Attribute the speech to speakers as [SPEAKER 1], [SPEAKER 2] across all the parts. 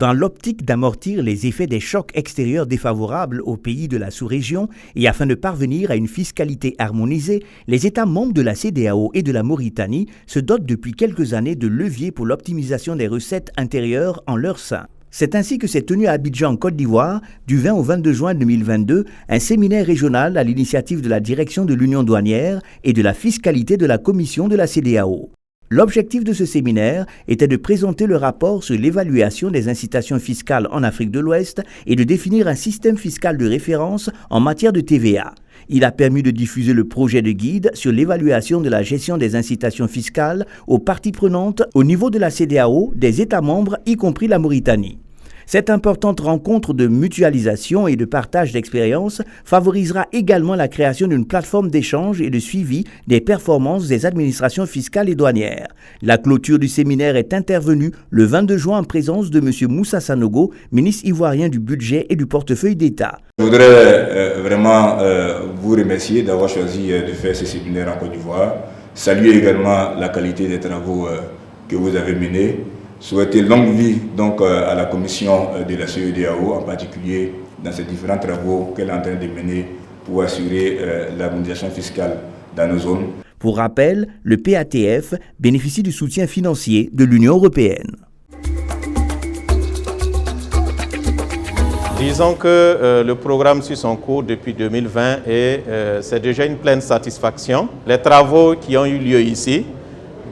[SPEAKER 1] Dans l'optique d'amortir les effets des chocs extérieurs défavorables aux pays de la sous-région et afin de parvenir à une fiscalité harmonisée, les États membres de la CEDEAO et de la Mauritanie se dotent depuis quelques années de leviers pour l'optimisation des recettes intérieures en leur sein. C'est ainsi que s'est tenu à Abidjan, Côte d'Ivoire, du 20 au 22 juin 2022, un séminaire régional à l'initiative de la Direction de l'Union douanière et de la fiscalité de la Commission de la CEDEAO. L'objectif de ce séminaire était de présenter le rapport sur l'évaluation des incitations fiscales en Afrique de l'Ouest et de définir un système fiscal de référence en matière de TVA. Il a permis de diffuser le projet de guide sur l'évaluation de la gestion des incitations fiscales aux parties prenantes au niveau de la CEDEAO, des États membres, y compris la Mauritanie. Cette importante rencontre de mutualisation et de partage d'expériences favorisera également la création d'une plateforme d'échange et de suivi des performances des administrations fiscales et douanières. La clôture du séminaire est intervenue le 22 juin en présence de M. Moussa Sanogo, ministre ivoirien du Budget et du Portefeuille d'État.
[SPEAKER 2] Je voudrais vraiment vous remercier d'avoir choisi de faire ce séminaire en Côte d'Ivoire. Saluer également la qualité des travaux que vous avez menés. Souhaiter longue vie donc à la commission de la CEDEAO, en particulier dans ces différents travaux qu'elle est en train de mener pour assurer l'harmonisation fiscale dans nos zones.
[SPEAKER 1] Pour rappel, le PATF bénéficie du soutien financier de l'Union européenne.
[SPEAKER 3] Disons que le programme suit son cours depuis 2020 et c'est déjà une pleine satisfaction. Les travaux qui ont eu lieu ici,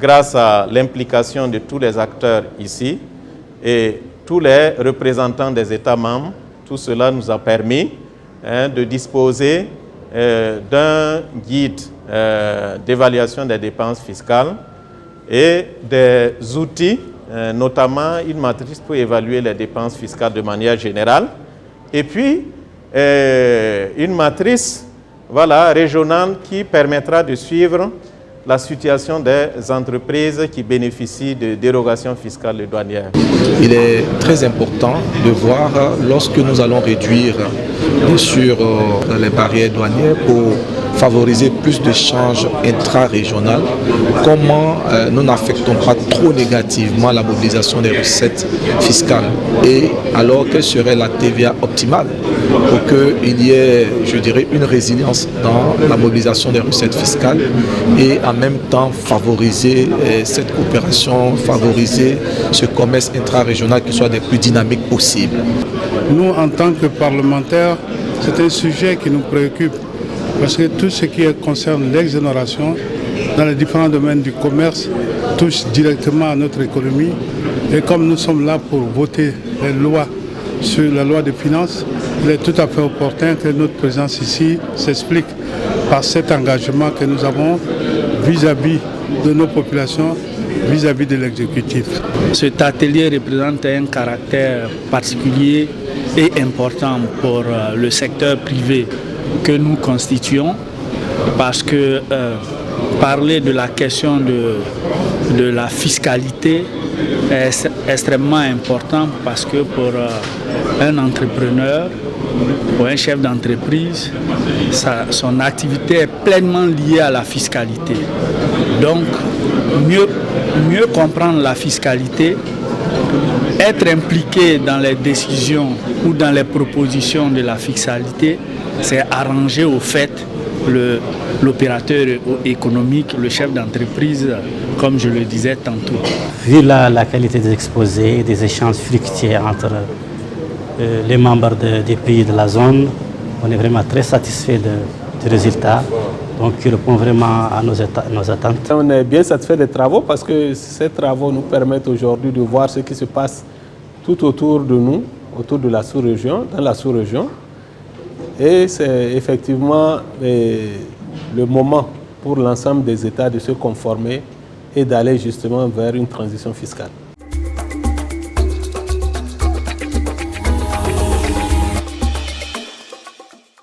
[SPEAKER 3] grâce à l'implication de tous les acteurs ici et tous les représentants des États membres, tout cela nous a permis de disposer d'un guide d'évaluation des dépenses fiscales et des outils, notamment une matrice pour évaluer les dépenses fiscales de manière générale, et puis une matrice régionale qui permettra de suivre la situation des entreprises qui bénéficient de dérogations fiscales et douanières.
[SPEAKER 4] Il est très important de voir, lorsque nous allons réduire bien sûr les barrières douanières pour favoriser plus d'échanges intra-régionaux, comment nous n'affectons pas trop négativement la mobilisation des recettes fiscales. Et alors, quelle serait la TVA optimale pour qu'il y ait, je dirais, une résilience dans la mobilisation des recettes fiscales et en même temps favoriser cette coopération, favoriser ce commerce intra-régional qui soit des plus dynamiques possibles.
[SPEAKER 5] Nous, en tant que parlementaires, c'est un sujet qui nous préoccupe parce que tout ce qui concerne l'exonération dans les différents domaines du commerce touche directement à notre économie. Et comme nous sommes là pour voter les lois sur la loi des finances, il est tout à fait opportun que notre présence ici s'explique par cet engagement que nous avons vis-à-vis de nos populations, vis-à-vis de l'exécutif.
[SPEAKER 6] Cet atelier représente un caractère particulier et important pour le secteur privé que nous constituons, parce que parler de la question de la fiscalité est extrêmement important, parce que pour un entrepreneur ou un chef d'entreprise, son activité est pleinement liée à la fiscalité. Donc, mieux comprendre la fiscalité, être impliqué dans les décisions ou dans les propositions de la fiscalité, c'est arranger au fait l'opérateur économique, le chef d'entreprise, comme je le disais tantôt.
[SPEAKER 7] Vu la qualité des exposés, des échanges fructueux entre les membres des pays de la zone, on est vraiment très satisfait du résultat, donc qui répond vraiment à nos attentes.
[SPEAKER 8] On est bien satisfait des travaux parce que ces travaux nous permettent aujourd'hui de voir ce qui se passe tout autour de nous, autour de la sous-région, dans la sous-région. Et c'est effectivement le moment pour l'ensemble des États de se conformer et d'aller justement vers une transition fiscale.